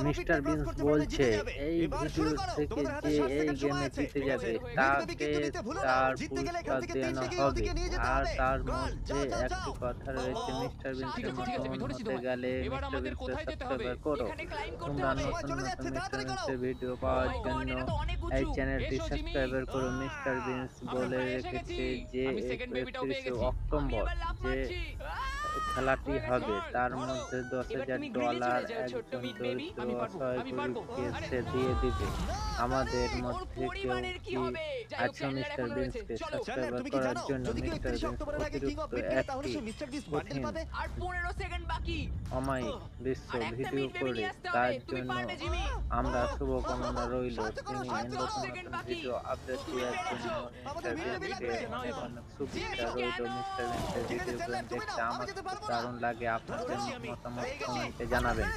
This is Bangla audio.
মিস্টার বিনস বলছে এই ভিডিও থেকে যে এই গেমে জিতে যাবে তাকে তার পুরস্কার দেওয়ানো হবে। আর তার মধ্যে একটি কথা রয়েছে, মিস্টার বিনসের মতো হতে গেলে মিস্টার বিনসকে সাবস্ক্রাইব করো। তোমরা নতুন নতুন মিস্টার বিনসের ভিডিও পাওয়ার জন্য এই চ্যানেলটি সাবস্ক্রাইব করো। মিস্টার বিনস বলে রেখেছে যে 31 অক্টোবর যে খেলাটি হবে তার মধ্যে $10,000 একজন দরিদ্র অসহায় গরিবকে সে দিয়ে দিবে। আমাদের মধ্যে কেউ কি আছে মিস্টার বিনসকে সাবস্ক্রাইব করার জন্য? মিস্টার বিনস অতিরিক্ত একটি কঠিন অমায়িক দৃশ্য ভিডিও করে তার জন্য আমরা শুভকামনা রইল। তিনি নতুন নতুন ভিডিও আপডেট দেওয়ার জন্য মিস্টার বিনসকে অনেক অনেক শুভেচ্ছা রইল। মিস্টার বিনসের ভিডিওগুলো দেখতে আমার খুব দারুণ লাগে। আপনাদের মতামত কমেন্টে জানাবেন।